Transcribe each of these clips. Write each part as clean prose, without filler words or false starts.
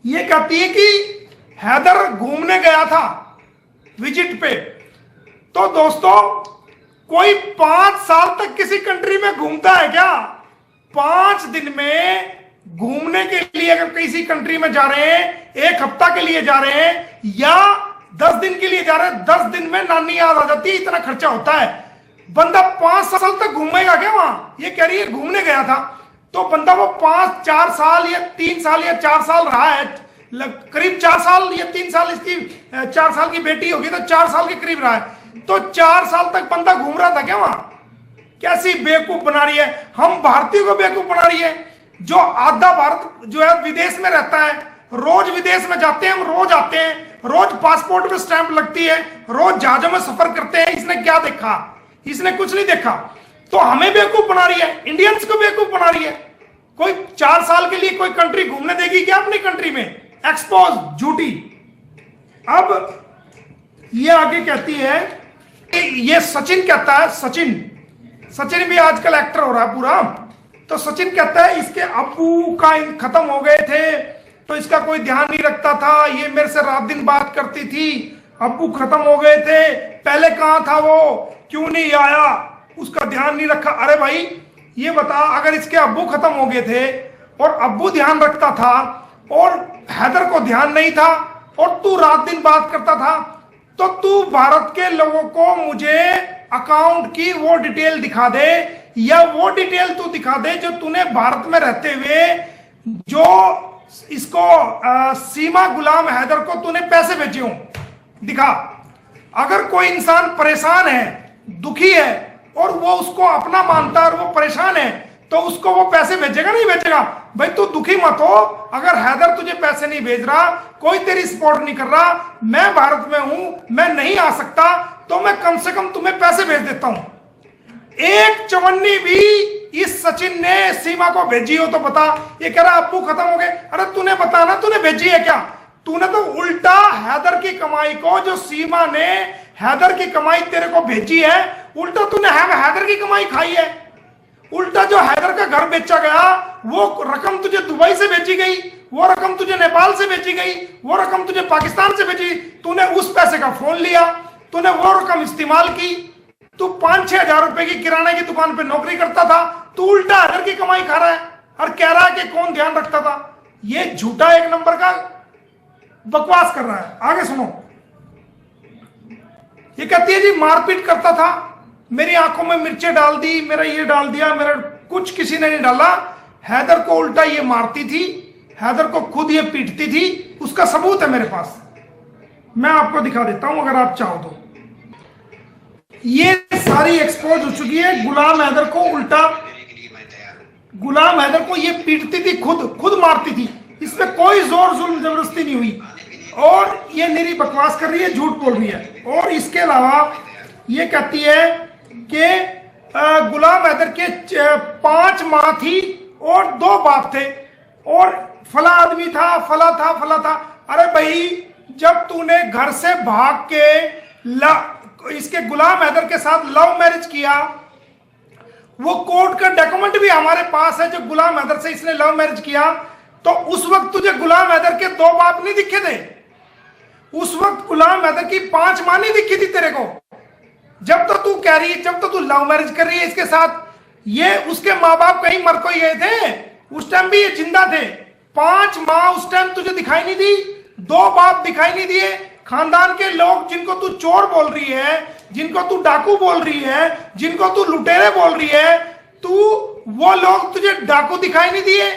ये कहती है कि हैदर घूमने गया था विजिट पे। तो दोस्तों, कोई 5 साल तक किसी कंट्री में घूमता है क्या? 5 दिन में घूमने के लिए अगर किसी कंट्री में जा रहे हैं, 1 हफ्ता के लिए जा रहे हैं या 10 दिन के लिए जा रहे हैं, 10 दिन में नानी याद आ जाती है, इतना खर्चा होता है। बंदा 5 साल तक घूमेगा क्या वहां? ये कह रही है घूमने गया था। तो बंदा वो 4 साल या 3 साल या 4 साल रहा है, करीब 4 साल या 3 साल, इसकी 4 साल की बेटी होगी तो 4 साल के करीब रहा है। तो 4 साल तक बंदा घूम रहा था क्या वहां? कैसी बेवकूफ बना रही है, हम भारतीयों को बेवकूफ बना रही है। जो आधा भारत जो है विदेश में रहता है, रोज विदेश में जाते हैं, हम रोज आते हैं, रोज पासपोर्ट में स्टैंप लगती है, रोज जहाजों में सफर करते हैं। इसने क्या देखा? इसने कुछ नहीं देखा। तो हमें बेवकूफ बना रही है, इंडियंस को बेवकूफ बना रही है। कोई 4 साल के लिए कोई कंट्री घूमने देगी क्या अपनी कंट्री में? एक्सपोज, झूठी। अब ये आगे कहती है, ये सचिन कहता है, सचिन भी आजकल एक्टर हो रहा है पूरा। तो सचिन कहता है इसके अब्बू का खत्म हो गए थे तो इसका कोई ध्यान नहीं रखता था, ये मेरे से रात दिन बात करती थी, अब्बू खत्म हो गए थे, पहले कहां था वो, क्यों नहीं आया, उसका ध्यान नहीं रखा। अरे भाई ये बता, अगर इसके अब्बू खत्म हो गए थे और अब्बू ध्यान रखता था और हैदर को ध्यान नहीं था और तू रात दिन बात करता था, तो तू भारत के लोगों को मुझे अकाउंट की वो डिटेल दिखा दे, या वो डिटेल तू दिखा दे जो तूने भारत में रहते हुए जो इसको सीमा गुलाम हैदर को तूने पैसे भेजे हो, दिखा। अगर कोई इंसान परेशान है, दुखी है और वो उसको अपना मानता है और वो परेशान है, तो उसको वो पैसे भेजेगा नहीं भेजेगा? भाई तू दुखी मत हो, अगर हैदर तुझे पैसे नहीं भेज रहा, कोई तेरी सपोर्ट नहीं कर रहा, मैं भारत में हूं, मैं नहीं आ सकता, तो मैं कम से कम तुम्हें पैसे भेज देता हूं। एक चवन्नी भी इस सचिन ने सीमा को भेजी हो तो बता। ये कह रहा अब्बू खत्म हो गए, अरे तूने बता ना, तूने भेजी है क्या? तूने तो उल्टा हैदर की कमाई को, जो सीमा ने हैदर की कमाई तेरे को भेजी है, उल्टा तूने हैदर की कमाई खाई है। उल्टा जो हैदर का घर बेचा गया, वो रकम तुझे दुबई से भेजी गई, वो रकम तुझे नेपाल से भेजी गई, वो रकम तुझे पाकिस्तान से भेजी, तूने उस पैसे का फोन लिया, तूने वो रकम इस्तेमाल की। तू 5-6 हजार रुपए की किराने की दुकान पे नौकरी करता था, तू उल्टा हैदर की कमाई खा रहा है और कह रहा है कि कौन ध्यान रखता था। ये झूठा 1 नंबर का बकवास कर रहा है। आगे सुनो, ये कहती है जी मारपीट करता था, मेरी आंखों में मिर्चें डाल दी, मेरा ये डाल दिया, मेरा कुछ किसी ने नहीं डाला। हैदर को उल्टा ये मारती थी, हैदर को खुद ये पीटती थी, उसका सबूत है मेरे पास, मैं आपको दिखा देता हूं अगर आप चाहो तो। ये सारी एक्सपोज हो चुकी है। गुलाम हैदर को उल्टा, गुलाम हैदर को ये पीटती थी, खुद मारती थी, इसमें कोई जोर जुल्म जबरदस्ती नहीं हुई, और ये मेरी बकवास कर रही है, झूठ बोल रही है। और इसके अलावा ये कहती है कि गुलाम हैदर के 5 माँ थी और 2 बाप थे और फला आदमी था, फला था। अरे भाई, जब तूने घर से भाग के इसके गुलाम हैदर के साथ लव मैरिज किया, वो कोर्ट का डॉक्यूमेंट भी हमारे पास है, जो गुलाम हैदर से इसने लव मैरिज किया, तो उस वक्त तुझे गुलाम हैदर के 2 बाप नहीं दिखे थे? उस वक्त गुलाम हैदर की 5 मां नहीं दिखी थी तेरे को? जब तो तू कह रही है, जब तो तू लव मैरिज कर रही है इसके साथ, ये उसके माँ बाप कहीं मर कोई गए थे? उस टाइम भी ये जिंदा थे। 5 मां उस टाइम तुझे दिखाई नहीं दी, 2 बाप दिखाई नहीं दिए। खानदान के लोग जिनको तू चोर बोल रही है, जिनको तू डाकू बोल रही है, जिनको तू लुटेरे बोल रही है, तू वो लोग तुझे डाकू दिखाई नहीं दिए?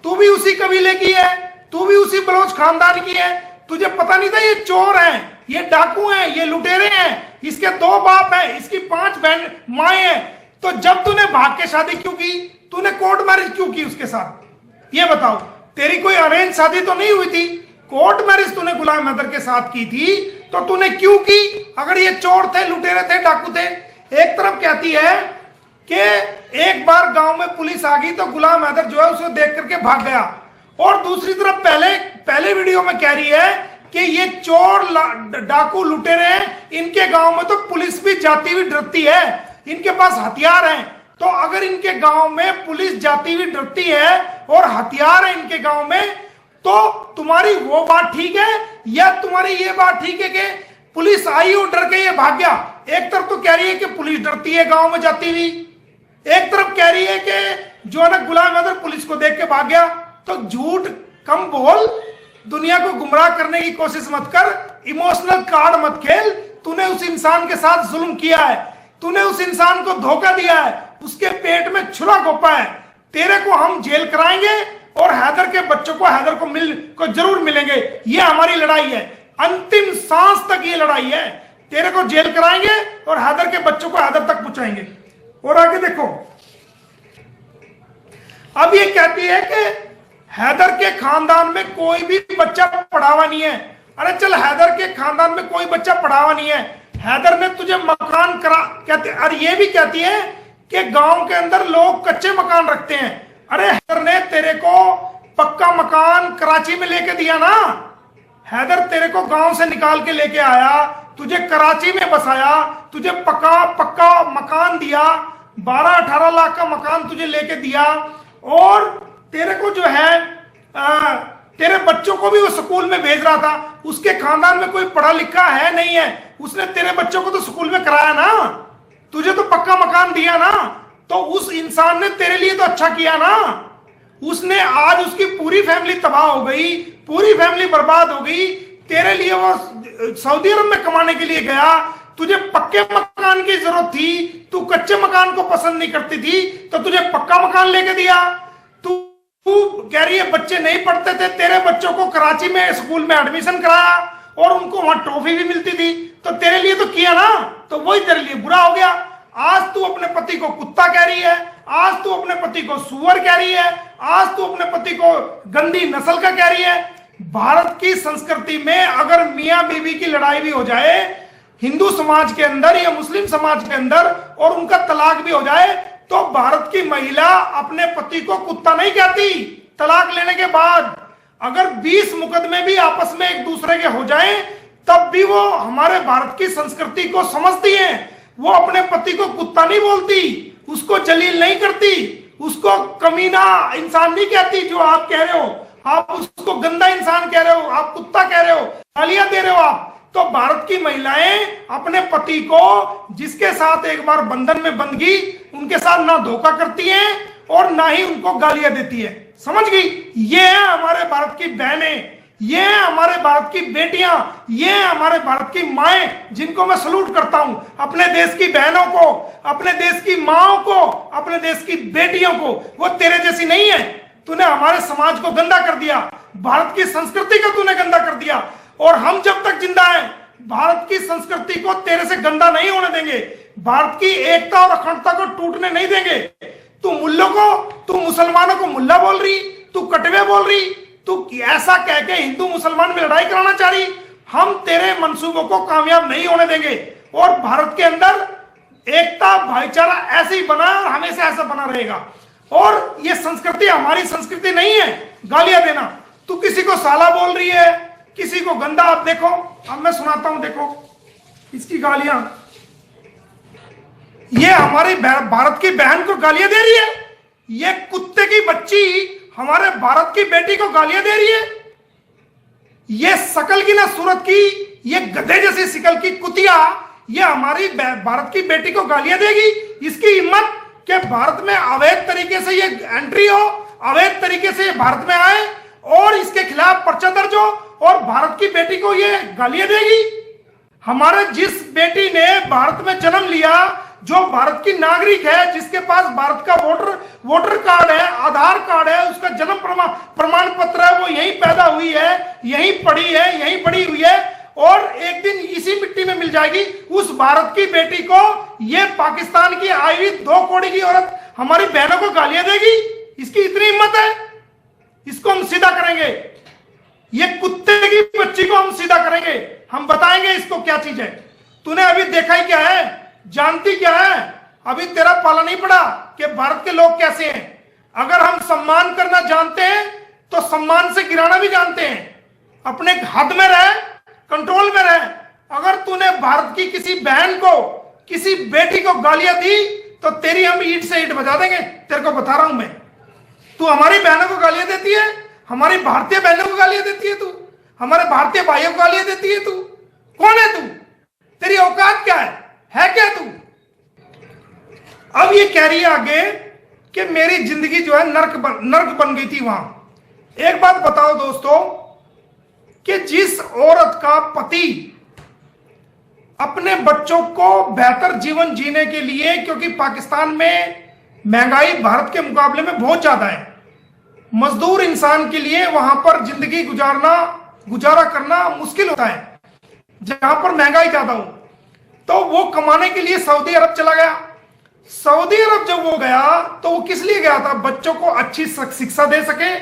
तू भी उसी कबीले की है, तू भी उसी बलोच खानदान की है, तुझे पता नहीं था ये चोर हैं, ये डाकू हैं, ये लुटेरे हैं, इसके 2 बाप हैं, इसकी 5 बहन माए हैं। तो जब तूने भाग के शादी क्यों की? तूने कोर्ट मैरिज क्यों की उसके साथ? ये बताओ, तेरी कोई अरेंज शादी तो नहीं हुई थी? कोर्ट मैरिज तूने गुलाम हैदर के साथ की थी, तो तूने क्यों की? अगर ये चोर थे, लुटेरे थे, डाकू थे। एक तरफ कहती है कि एक बार गांव में पुलिस आ गई तो गुलाम हैदर जो है उसे देख करके भाग गया, और दूसरी तरफ पहले वीडियो में कह रही है कि ये चोर डाकू लुटेरे हैं, इनके गांव में तो पुलिस भी जाती हुई डरती है, इनके पास हथियार हैं। तो अगर इनके गांव में पुलिस जाती हुई डरती है और हथियार है इनके गांव में, तो तुम्हारी वो बात ठीक है या तुम्हारी ये बात ठीक है कि पुलिस आई और डर के ये भाग गया? एक तरफ तो कह रही है कि पुलिस डरती है गांव में जाती हुई, एक तरफ कह रही है कि जो है ना गुलाम हैदर पुलिस को देख के भाग गया। तो झूठ कम बोल, दुनिया को गुमराह करने की कोशिश मत कर, इमोशनल कार्ड मत खेल। तूने उस इंसान के साथ जुल्म किया है, तूने उस इंसान को धोखा दिया है, उसके पेट में छुरा घोंपा है। तेरे को हम जेल कराएंगे और हैदर के बच्चों को हैदर को जरूर मिलेंगे। ये हमारी लड़ाई है, अंतिम सांस तक ये लड़ाई है। तेरे को जेल कराएंगे और हैदर के बच्चों को हैदर तक पहुंचाएंगे। और आगे देखो, अब ये कहती है कि हैदर के खानदान में कोई भी बच्चा पढ़ा हुआ नहीं है। अरे चल, हैदर के खानदान में कोई बच्चा पढ़ा हुआ नहीं है, हैदर ने तुझे मकान करा कहते। और ये भी कहती है कि गांव के अंदर लोग कच्चे मकान रखते हैं। अरे हैदर ने तेरे को पक्का मकान कराची में लेके दिया ना। हैदर तेरे को गांव से निकाल के लेके आया, तुझे कराची में बसाया, तुझे पक्का मकान दिया, 12-18 लाख का मकान तुझे लेके दिया। और तेरे को जो है तेरे बच्चों को भी वो स्कूल में भेज रहा था। उसके खानदान में कोई पढ़ा लिखा है नहीं है, उसने तेरे बच्चों को तो स्कूल में कराया ना, तुझे तो पक्का मकान दिया ना। तो उस इंसान ने तेरे लिए तो अच्छा किया ना। उसने आज उसकी पूरी फैमिली तबाह हो गई, पूरी फैमिली बर्बाद हो गई। तेरे लिए वो सऊदी अरब में कमाने के लिए गया, तुझे पक्के मकान की जरूरत थी, तू कच्चे मकान को पसंद नहीं करती थी, तो तुझे पक्का मकान लेके दिया। तू कह रही है बच्चे नहीं पढ़ते थे, तेरे बच्चों को कराची में स्कूल में एडमिशन कराया और उनको वहां ट्रॉफी भी मिलती थी। तो तेरे लिए तो किया ना, तो वही तेरे लिए बुरा हो गया। आज तू अपने पति को कुत्ता कह रही है, आज तू अपने पति को सुअर कह रही है, आज तू अपने पति को गंदी नस्ल का कह रही है। भारत की संस्कृति में अगर मियां बीवी की लड़ाई भी हो जाए हिंदू समाज के अंदर या मुस्लिम समाज के अंदर और उनका तलाक भी हो जाए, तो भारत की महिला अपने पति को कुत्ता नहीं कहती। तलाक लेने के बाद अगर 20 मुकदमे भी आपस में एक दूसरे के हो जाएं, तब भी वो हमारे भारत की संस्कृति को समझती हैं। वो अपने पति को कुत्ता नहीं बोलती, उसको जलील नहीं करती, उसको कमीना इंसान नहीं कहती जो आप कह रहे हो। आप उसको गंदा इंसान कह रहे हो, आप कुत्ता कह रहे हो, गालियां दे रहे हो आप। तो भारत की महिलाएं अपने पति को जिसके साथ एक बार बंधन में बंध गई, उनके साथ ना धोखा करती हैं और ना ही उनको गालियां देती है। समझ गई? ये है हमारे भारत की बहनें, ये है हमारे भारत की बेटियां, ये है हमारे भारत की माएं, जिनको मैं सलूट करता हूं। अपने देश की बहनों को, अपने देश की माओं को, अपने देश की बेटियों को। वो तेरे जैसी नहीं है। तूने हमारे समाज को गंदा कर दिया, भारत की संस्कृति को तूने गंदा कर दिया। और हम जब तक जिंदा हैं भारत की संस्कृति को तेरे से गंदा नहीं होने देंगे, भारत की एकता और अखंडता को टूटने नहीं देंगे। तू मुल्लों को, तू मुसलमानों को मुल्ला बोल रही, तू कटवे बोल रही, तू ऐसा कह के हिंदू मुसलमान में लड़ाई कराना चाह रही। हम तेरे मंसूबों को कामयाब नहीं होने देंगे। और भारत के अंदर एकता भाईचारा ऐसे ही बना और हमेशा ऐसा बना रहेगा। और ये संस्कृति हमारी संस्कृति नहीं है गालियां देना। तू किसी को साला बोल रही है, किसी को गंदा। आप देखो, अब मैं सुनाता हूं, देखो इसकी गालियां। ये हमारी भारत की बहन को गालियां दे रही है। ये कुत्ते की बच्ची हमारे भारत की बेटी को गालियां दे रही है। ये शकल की ना सूरत की, ये गधे जैसी शकल की कुतिया ये हमारी भारत की बेटी को गालियां देगी। इसकी हिम्मत कि भारत में अवैध तरीके से ये एंट्री हो, अवैध तरीके से भारत में आए और इसके खिलाफ पर्चा दर्ज हो और भारत की बेटी को ये गालियां देगी। हमारे जिस बेटी ने भारत में जन्म लिया, जो भारत की नागरिक है, जिसके पास भारत का वोटर कार्ड है, आधार कार्ड है, उसका जन्म प्रमाण पत्र है, वो यहीं पैदा हुई है, यहीं पढ़ी है, यहीं पढ़ी हुई है और एक दिन इसी मिट्टी में मिल जाएगी। उस भारत की बेटी को ये पाकिस्तान की आई हुई 2 कौड़ी की औरत हमारी बहनों को गालियां देगी। इसकी इतनी हिम्मत है, इसको हम सीधा करेंगे। ये कुत्ते की बच्ची को हम सीधा करेंगे। हम बताएंगे इसको क्या चीज है। तूने अभी देखा ही क्या है, जानती क्या है? अभी तेरा पाला नहीं पड़ा कि भारत के लोग कैसे हैं। अगर हम सम्मान करना जानते हैं तो सम्मान से गिराना भी जानते हैं। अपने हद में रहे, कंट्रोल में रहे। अगर तूने भारत की किसी बहन को, किसी बेटी को गालियां दी तो तेरी हम ईंट से ईंट बजा देंगे। तेरे को बता रहा हूं मैं। तू हमारी बहनों को गालियां देती है, हमारी भारतीय बहनों को गालियां देती है तू, हमारे भारतीय भाइयों को गालियां देती है तू। कौन है तू? तेरी औकात क्या है क्या तू? अब ये कह रही है आगे कि मेरी जिंदगी जो है नर्क बन गई थी वहां। एक बात बताओ दोस्तों कि जिस औरत का पति अपने बच्चों को बेहतर जीवन जीने के लिए, क्योंकि पाकिस्तान में महंगाई भारत के मुकाबले में बहुत ज्यादा है, मजदूर इंसान के लिए वहां पर जिंदगी गुजारा करना मुश्किल होता है जहां पर महंगाई ज्यादा हो, तो वो कमाने के लिए सऊदी अरब चला गया। सऊदी अरब जब वो गया तो वो किस लिए गया था? बच्चों को अच्छी शिक्षा दे सके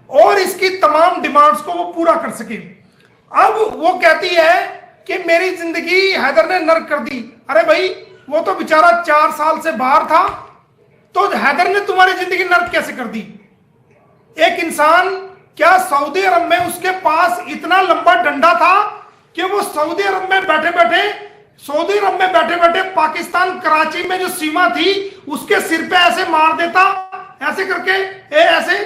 और इसकी तमाम डिमांड्स को वो पूरा कर सके। अब वो कहती है कि मेरी जिंदगी हैदर ने नर्क कर दी। अरे भाई, वो तो बेचारा 4 साल से बाहर था, तो हैदर ने तुम्हारी जिंदगी नर्क कैसे कर दी? एक इंसान, क्या सऊदी अरब में उसके पास इतना लंबा डंडा था कि वो सऊदी अरब में बैठे बैठे पाकिस्तान कराची में जो सीमा थी उसके सिर पे ऐसे मार देता, ऐसे करके ऐसे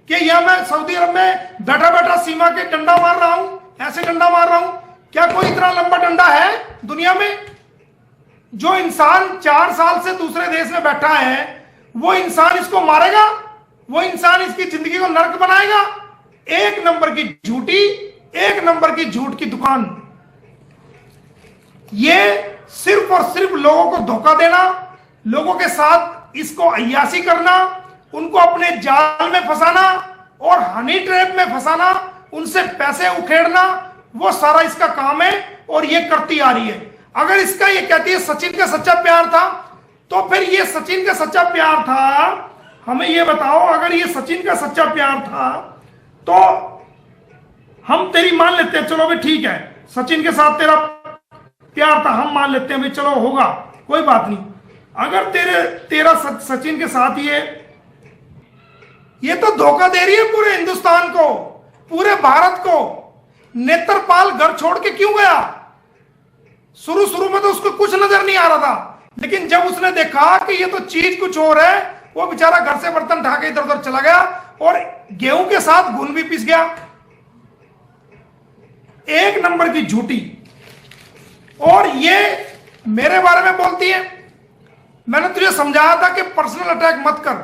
कि यह मैं सऊदी अरब में बैठा बैठा सीमा के डंडा मार रहा हूं, ऐसे डंडा मार रहा हूं। क्या कोई इतना लंबा डंडा है दुनिया में? जो इंसान 4 साल से दूसरे देश में बैठा है वो इंसान इसको मारेगा? वो इंसान इसकी जिंदगी को नर्क बनाएगा? एक नंबर की झूठी, एक नंबर की झूठ की दुकान। ये सिर्फ और सिर्फ लोगों को धोखा देना, लोगों के साथ इसको अय्यासी करना, उनको अपने जाल में फंसाना और हनी ट्रैप में फंसाना, उनसे पैसे उखेड़ना, वो सारा इसका काम है और ये करती आ रही है। अगर इसका ये कहती है सचिन का सच्चा प्यार था, तो फिर ये सचिन का सच्चा प्यार था, हमें ये बताओ, अगर ये सचिन का सच्चा प्यार था तो हम तेरी मान लेते हैं, चलो भाई ठीक है, सचिन के साथ तेरा प्यार था, हम मान लेते हैं भाई, चलो होगा, कोई बात नहीं। अगर तेरा सचिन के साथ ये तो धोखा दे रही है पूरे हिंदुस्तान को, पूरे भारत को। नेत्रपाल घर छोड़ के क्यों गया? शुरू में तो उसको कुछ नजर नहीं आ रहा था, लेकिन जब उसने देखा कि ये तो चीज कुछ और है, वो बेचारा घर से बर्तन उठा के इधर उधर चला गया और गेहूं के साथ घुन भी पिस गया। एक नंबर की झूठी। और ये मेरे बारे में बोलती है। मैंने तुझे समझाया था कि पर्सनल अटैक मत कर,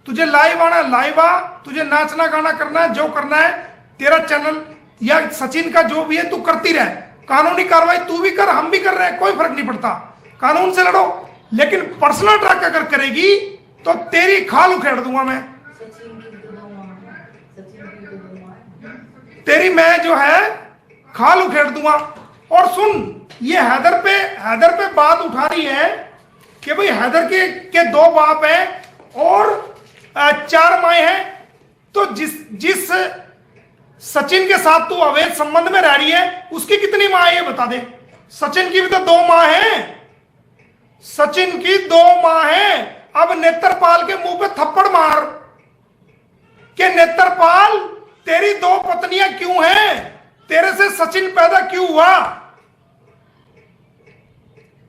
तुझे लाइव आना लाइव आ, तुझे नाचना गाना करना है, जो करना है, तेरा चैनल या सचिन का जो भी है तू करती रहे, कानूनी कार्रवाई तू भी कर, हम भी कर रहे हैं, कोई फर्क नहीं पड़ता, कानून से लड़ो। लेकिन पर्सनल अटैक अगर करेगी तो तेरी खाल उखेड़ दूंगा मैं, तेरी मैं जो है खाल उखेड़ दूंगा। और सुन, ये हैदर पे बात उठा रही है कि भाई हैदर के 2 बाप हैं और 4 माएँ हैं, तो जिस सचिन के साथ तू अवैध संबंध में रह रही है उसकी कितनी माँ है ये बता दे। सचिन की भी तो 2 माँ हैं, सचिन की 2 माँ हैं। अब नेत्रपाल के मुंह पे थप्पड़ मार कि नेत्रपाल तेरी 2 पत्नियां क्यों हैं, तेरे से सचिन पैदा क्यों हुआ?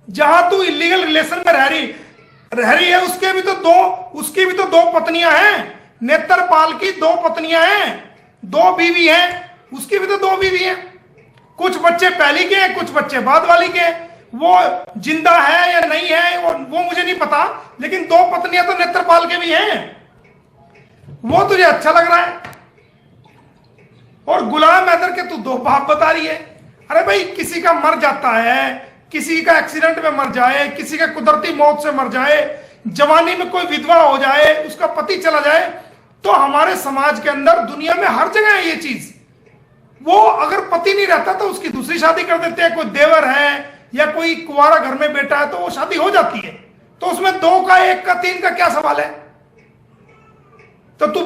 जहां तू इलीगल रिलेशन में रह रही है उसकी भी तो 2 पत्नियां हैं। नेत्रपाल की 2 पत्नियां हैं, 2 बीवी हैं, उसकी भी तो 2 बीवी हैं। कुछ बच्चे पहली के हैं, कुछ बच्चे बाद वाली के हैं। वो जिंदा है या नहीं है वो मुझे नहीं पता, लेकिन 2 पत्नियां तो नेत्रपाल के भी हैं। वो तुझे अच्छा लग रहा है? और गुलाम हैदर के तू 2 बाप बता रही है। अरे भाई, किसी का मर जाता है, किसी का एक्सीडेंट में मर जाए, किसी का कुदरती मौत से मर जाए, जवानी में कोई विधवा हो जाए, उसका पति चला जाए, तो हमारे समाज के अंदर, दुनिया में हर जगह है ये चीज। वो अगर पति नहीं रहता तो उसकी दूसरी शादी कर देते हैं। कोई देवर है या कोई कुंवारा घर में बेटा है तो वो शादी हो जाती है। तो उसमें 2 का, 1 का, 3 का क्या सवाल है? तो तू